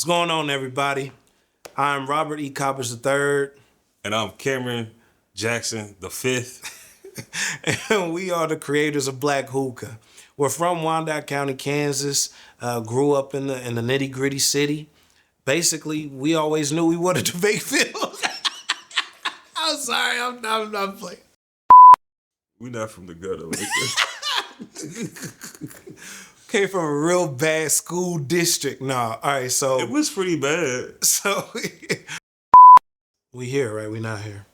What's going on, everybody? I'm Robert E. Coppers III. And I'm Cameron Jackson the Fifth. And we are the creators of Black Hookah. We're from Wyandotte County, Kansas. Grew up in the nitty gritty city. Basically, we always knew we wanted to make films. I'm sorry, I'm playing. We not from the gutter like that. Came from a real bad school district. Nah, all right, so It was pretty bad. So we here, right? We not here.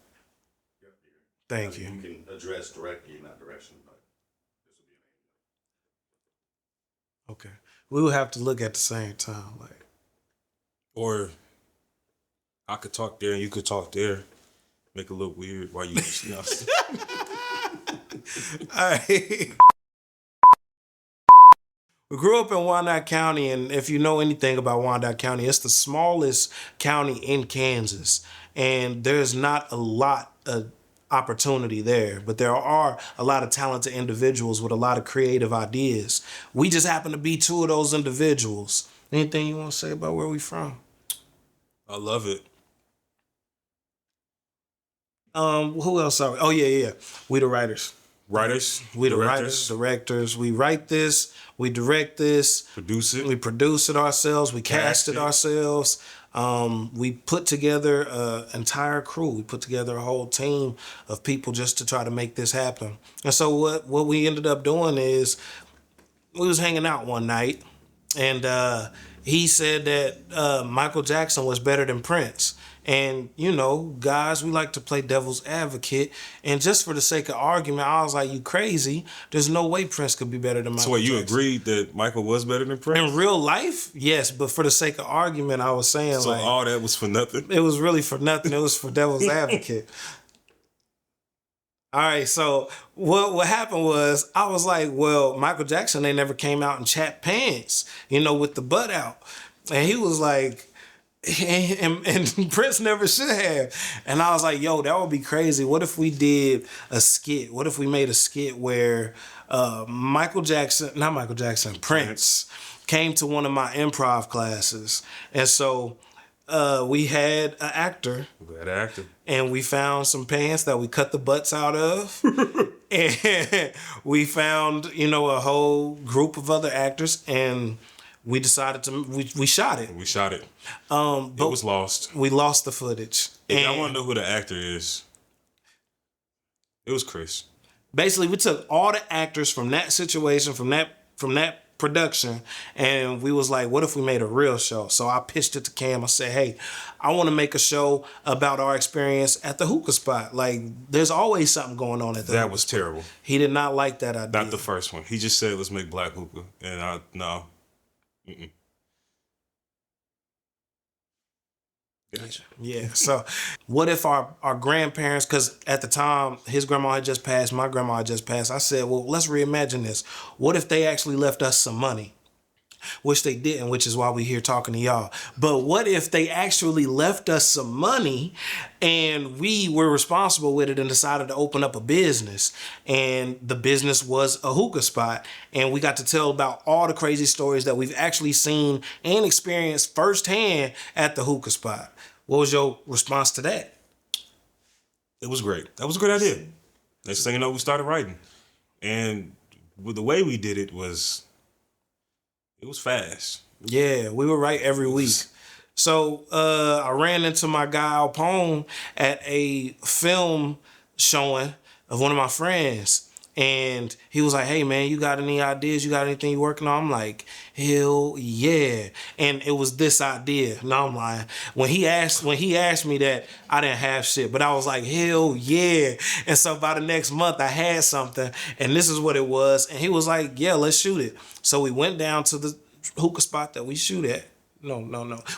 Thank you. You can address directly, not direction, but this will be Okay. We would have to look at the same time, like. Or I could talk there and you could talk there. Make it look weird while you All right. We grew up in Wyandotte County, and if you know anything about Wyandotte County, it's the smallest county in Kansas, and there's not a lot of opportunity there, but there are a lot of talented individuals with a lot of creative ideas. We just happen to be two of those individuals. Anything you want to say about where we from? I love it. Who else are we? Oh, yeah. We the writers. Writers. We the writers, directors. We write this. We direct this. Produce it. We produce it ourselves. We cast it ourselves. We put together an entire crew. We put together a whole team of people just to try to make this happen. And so what we ended up doing is we was hanging out one night, and he said that Michael Jackson was better than Prince. And, you know, guys, we like to play devil's advocate. And just for the sake of argument, I was like, you crazy. There's no way Prince could be better than Michael So wait, you Jackson. agreed that Michael was better than Prince? In real life, yes. But for the sake of argument, I was saying, So like, all that was for nothing? it was really for nothing. It was for devil's advocate. All right, so what happened was I was like, well, Michael Jackson, they never came out in chat pants, you know, with the butt out. And he was like, and Prince never should have. And I was like, yo, that would be crazy. What if we did a skit? What if we made a skit where Prince came to one of my improv classes. And so we had an actor. And we found some pants that we cut the butts out of. And we found, you know, a whole group of other actors, and we decided to, we shot it. We shot it. But it was lost. We lost the footage. If And I want to know who the actor is, it was Chris. basically, we took all the actors from that situation, from that production, and we was like, what if we made a real show? So I pitched it to Cam. I said, hey, I want to make a show about our experience at the hookah spot. Like, there's always something going on at the That was terrible. He did not like that idea. Not the first one. He just said, let's make Black Hookah. And no. Mm-mm. Gotcha. Yeah. So what if our grandparents, because at the time his grandma had just passed, my grandma had just passed. I said, well, let's reimagine this. What if they actually left us some money? Which they didn't, which is why we're here talking to y'all. But what if they actually left us some money and we were responsible with it and decided to open up a business, and the business was a hookah spot, and we got to tell about all the crazy stories that we've actually seen and experienced firsthand at the hookah spot? What was your response to that? It was great. That was a good idea. Next thing you know, we started writing. And with the way we did it was fast. Yeah, we would write every week. So I ran into my guy Alpone at a film showing of one of my friends. And he was like, hey, man, you got any ideas? You got anything you working on? I'm like, hell yeah. And it was this idea. No, I'm lying. When he asked me that, I didn't have shit. But I was like, hell yeah. And so by the next month, I had something. And this is what it was. And he was like, yeah, let's shoot it. So we went down to the hookah spot that we shoot at. No.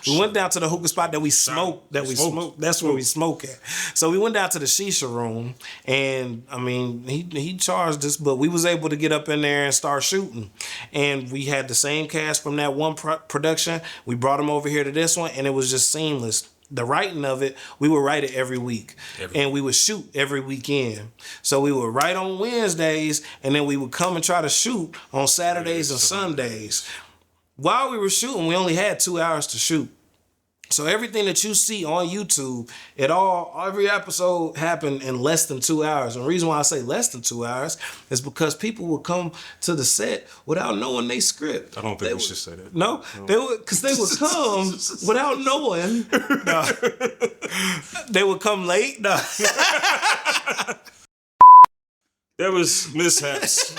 We went down to the hookah spot that we smoke. That's where we smoke at. So we went down to the shisha room, and I mean, he charged us, but we was able to get up in there and start shooting. And we had the same cast from that one production. We brought them over here to this one, and it was just seamless. The writing of it, we would write it every week. And we would shoot every weekend. So we would write on Wednesdays, and then we would come and try to shoot on Saturdays and Sundays. While we were shooting, we only had 2 hours to shoot. So everything that you see on YouTube, every episode happened in less than 2 hours. And the reason why I say less than 2 hours is because people will come to the set without knowing they script. I don't think we should say that. No, they would come without knowing. No. They would come late. No. There was mishaps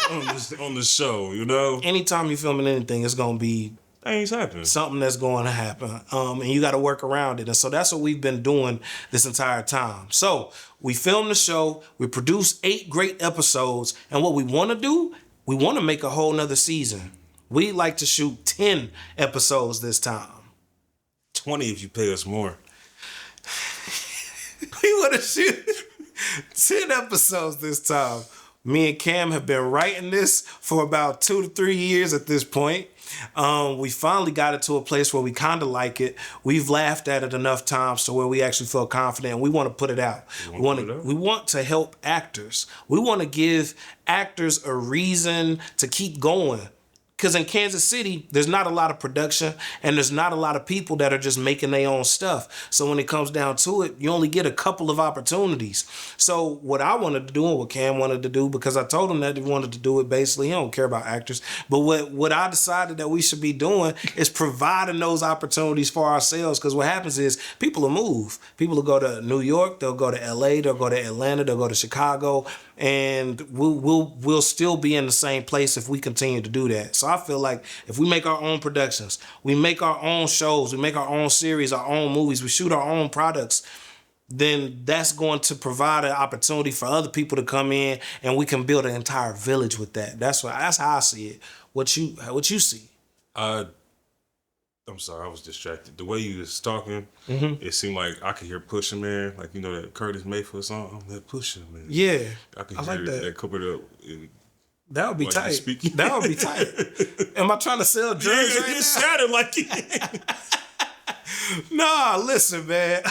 on the show, you know. Anytime you're filming anything, it's gonna be things happen. Something that's going to happen. And you got to work around it. And so that's what we've been doing this entire time. So we filmed the show. We produced 8 great episodes. And what we want to do, we want to make a whole nother season. We like to shoot 10 episodes this time. 20 if you pay us more. We want to shoot 10 episodes this time. Me and Cam have been writing this for about 2 to 3 years at this point. We finally got it to a place where we kind of like it. We've laughed at it enough times to where we actually feel confident and we want to put it out. We want to help actors. We want to give actors a reason to keep going. Because in Kansas City, there's not a lot of production and there's not a lot of people that are just making their own stuff. So when it comes down to it, you only get a couple of opportunities. So what I wanted to do and what Cam wanted to do, because I told him that he wanted to do it, basically, he don't care about actors. But what I decided that we should be doing is providing those opportunities for ourselves. Because what happens is people will move. People will go to New York, they'll go to LA, they'll go to Atlanta, they'll go to Chicago. And we'll still be in the same place if we continue to do that. So I feel like if we make our own productions, we make our own shows, we make our own series, our own movies, we shoot our own products, then that's going to provide an opportunity for other people to come in and we can build an entire village with that. That's how I see it. What you see? I'm sorry, I was distracted. The way you was talking, it seemed like I could hear Pusha, man. Like, you know that Curtis Mayfield song? I'm that Pusha, man. Yeah. I could hear like that coupled up. That would be tight. That would be tight. Am I trying to sell drugs right now? It sounded like it. Nah, listen, man.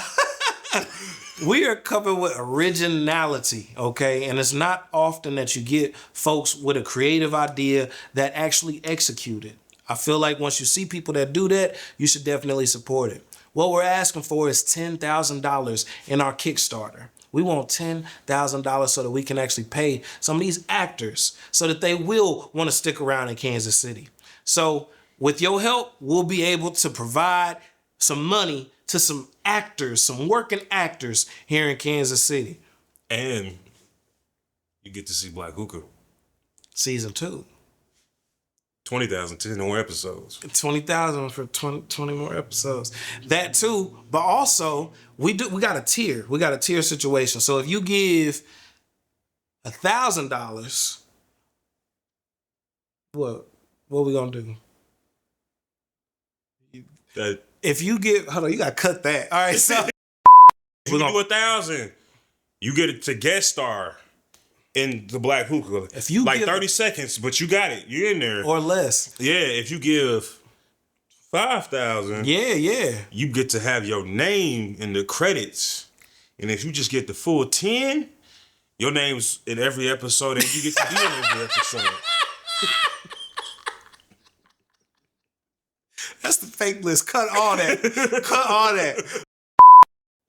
We are coming with originality, okay? And it's not often that you get folks with a creative idea that actually execute it. I feel like once you see people that do that, you should definitely support it. What we're asking for is $10,000 in our Kickstarter. We want $10,000 so that we can actually pay some of these actors so that they will want to stick around in Kansas City. So with your help, we'll be able to provide some money to some actors, some working actors here in Kansas City. And you get to see Black Hookah. Season 2. 20,000, 10 more episodes. 20,000 for 20 more episodes. That too, but also we got a tier. We got a tier situation. So if you give $1,000, what we gonna do? If you give, hold on, you gotta cut that. All right, so if you do 1,000, you get it to guest star in the Black Hookah. If you like 30 seconds, but you got it. You're in there. Or less. Yeah, if you give 5,000. Yeah. You get to have your name in the credits. And if you just get the full 10, your name's in every episode and you get to be in every episode. That's the fake list. Cut all that. Cut all that.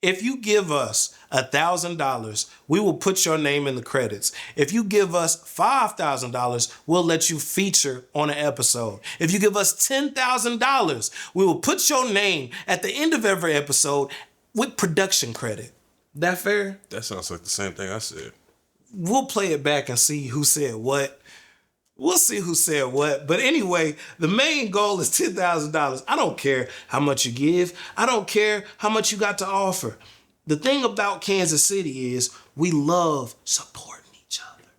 If you give us $1,000, we will put your name in the credits. If you give us $5,000, we'll let you feature on an episode. If you give us $10,000, we will put your name at the end of every episode with production credit. That fair? That sounds like the same thing I said. We'll play it back and see who said what. We'll see who said what. But anyway, the main goal is $10,000. I don't care how much you give. I don't care how much you got to offer. The thing about Kansas City is we love supporting each other.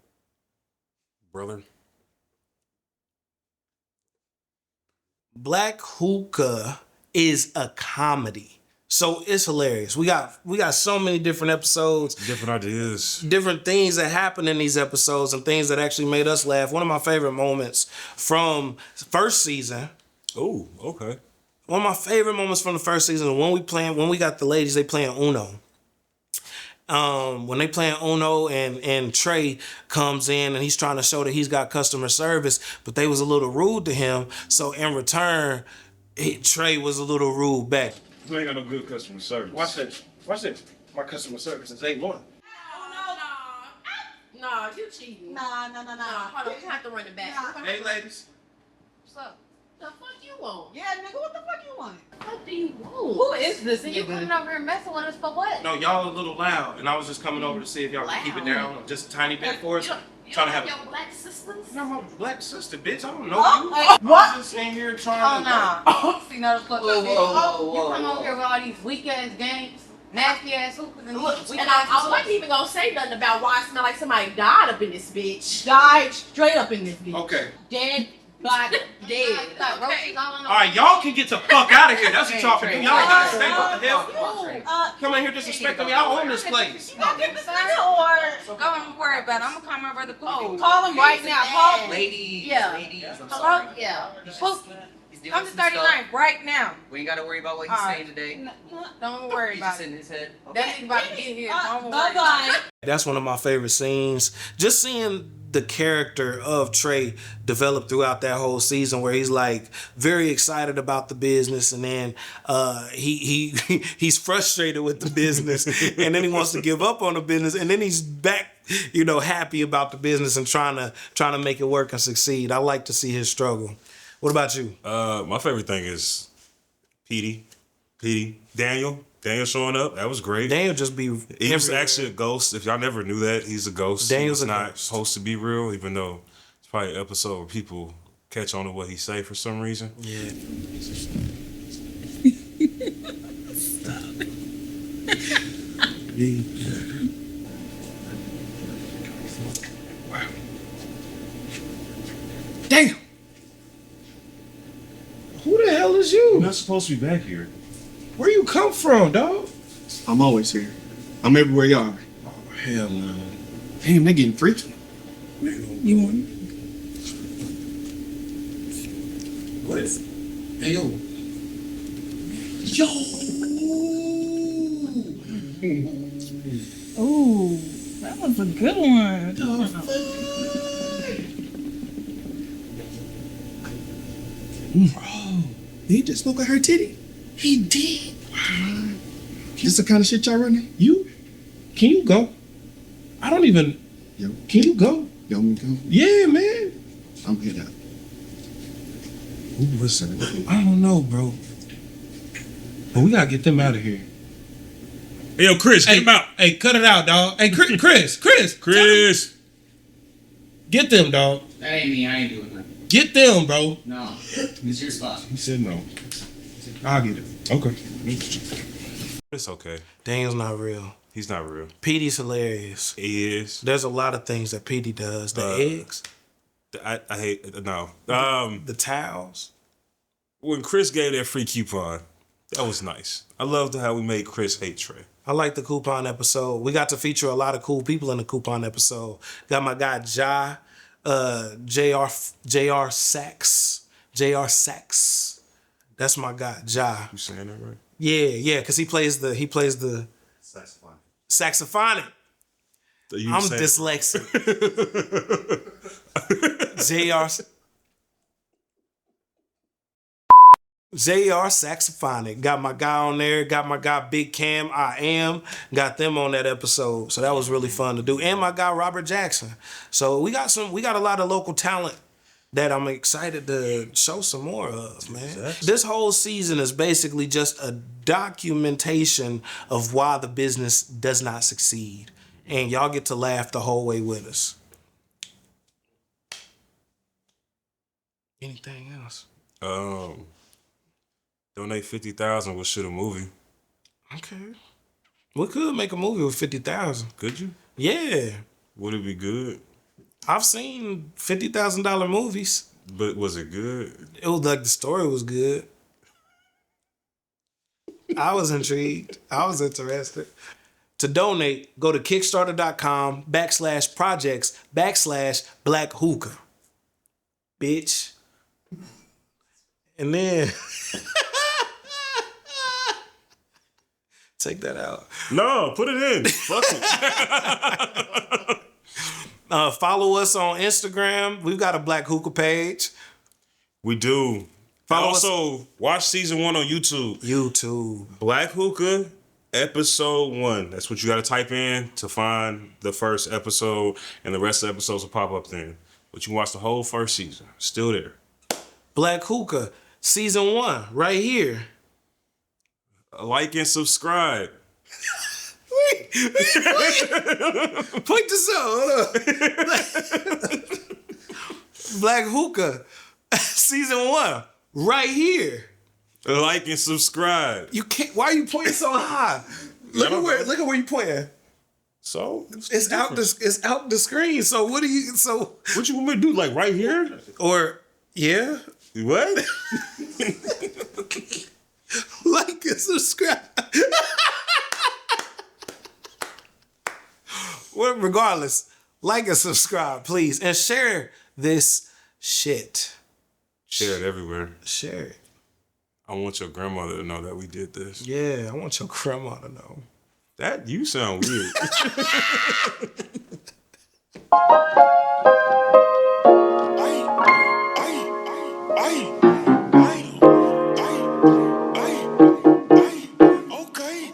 Brother. Black Hookah is a comedy. So it's hilarious. We got so many different episodes. Different ideas. Different things that happen in these episodes and things that actually made us laugh. One of my favorite moments from first season. Oh, okay. One of my favorite moments from the first season when we got the ladies, they playing Uno. When they playing Uno and Tre comes in and he's trying to show that he's got customer service, but they was a little rude to him. So in return, Tre was a little rude back. You ain't got no good customer service. Watch this. Watch this. My customer service is A1. No, you cheating. No. Hold on, we have to run it back. Hey, ladies. What's up? The fuck you want? Yeah, nigga, what the fuck you want? What do you want? Who is this You nigga? coming over here messing with us for what? No, y'all a little loud, and I was just coming over to see if y'all could keep it down just a tiny bit for us. You Trying to don't have your black sisters? No, my black sister, bitch. I don't know Oh, you. hey, what? I was just in here Oh, trying to. no. See, no, the fuck Whoa, up here. whoa, You whoa, come whoa. over here with all these weak ass games, nasty ass hookers, and these weak And ass I wasn't even gonna say nothing about why I smell like somebody died up in this bitch. Died straight up in this bitch. Okay. Dead, body, dead. Like roaches all in the All right, y'all can get the fuck out of here. That's what y'all can do. Y'all ain't gotta stay. What the hell? Come in here disrespecting me. I own this place. You gonna get this nigga or Go and worry about it. I'm gonna call my brother Pookie. call him right now? Call him. Ladies, Yeah. ladies, I'm Hello? sorry. Yeah. He's Pookie. doing Come to some 39 stuff. right now. We ain't gotta worry about what he's Alright. saying today. Don't worry He's about just it. in his head. That nigga about to get here. Don't worry Bye about bye. That's one of my favorite scenes. Just seeing the character of Tre develop throughout that whole season, where he's like very excited about the business, and then he's frustrated with the business, and then he wants to give up on the business, and then he's back, happy about the business and trying to make it work and succeed. I like to see his struggle. What about you? My favorite thing is Petey, Daniel showing up. That was great. Daniel just be He was everywhere. actually a ghost. If y'all never knew that, he's a ghost. Daniel's He's a not ghost. supposed to be real, even though it's probably an episode where people catch on to what he say for some reason. Yeah. Wow. Damn. Who the hell is You're you? not supposed to be back here. Where you come from, dog? I'm always here. I'm everywhere y'all are. Oh hell no. Damn, they getting freaky. You want? What is? Hey yo. Ooh, that was a good one. Bro, he just spoke at her titty. He did. This the kind of shit y'all running? You? Can you go? I don't even. Yo, Can you go? yo, me go. Yeah, man. I'm head out. Ooh, listen. I don't know, bro. But we gotta get them out of here. Hey, yo, Chris, get him out. Hey, cut it out, dog. Hey, Chris. Chris. Get them, dog. That ain't me. I ain't doing that. Get them, bro. No, it's your spot. He said no. I'll get it. Okay. It's okay. Daniel's not real. He's not real. Petey's hilarious. He is. There's a lot of things that Petey does. The eggs, I hate no. the towels. When Chris gave that free coupon, that was nice. I loved how we made Chris hate Tre. I like the coupon episode. We got to feature a lot of cool people in the coupon episode. Got my guy JR Sachs. That's my guy, Ja. You saying that right? Yeah, because he plays the Saxophone. saxophonic. You I'm saying- dyslexic. JR Saxophonic. Got my guy on there. Got my guy Big Cam. Got them on that episode. So that was really fun to do. And my guy Robert Jackson. So we got a lot of local talent that I'm excited to show some more of, man. Exactly. This whole season is basically just a documentation of why the business does not succeed. And y'all get to laugh the whole way with us. Anything else? Donate 50,000. We'll shoot a movie. Okay. We could make a movie with 50,000. Could you? Yeah. Would it be good? I've seen $50,000 movies. But was it good? It was like the story was good. I was intrigued. I was interested. To donate, go to kickstarter.com/projects/Black Hookah. Bitch. And then take that out. No, put it in. Fuck it. Follow us on Instagram. We've got a Black Hookah page. We do. Follow us. Also, watch season 1 on YouTube. YouTube. Black Hookah, episode 1. That's what you got to type in to find the first episode, and the rest of the episodes will pop up then. But you can watch the whole first season. Still there. Black Hookah, season 1, right here. Like and subscribe. Wait. Point this out. Hold on. Black Hookah, season 1, right here. Like and subscribe. You can't. Why are you pointing so high? Look at where you pointing. So It's out the screen. So what do you? So what you want me to do? Like right here? or yeah, What? like and subscribe. Well, regardless, like and subscribe, please, and share this shit. Share it everywhere. Share it. I want your grandmother to know that we did this. Yeah, I want your grandma to know. That you sound weird. Okay.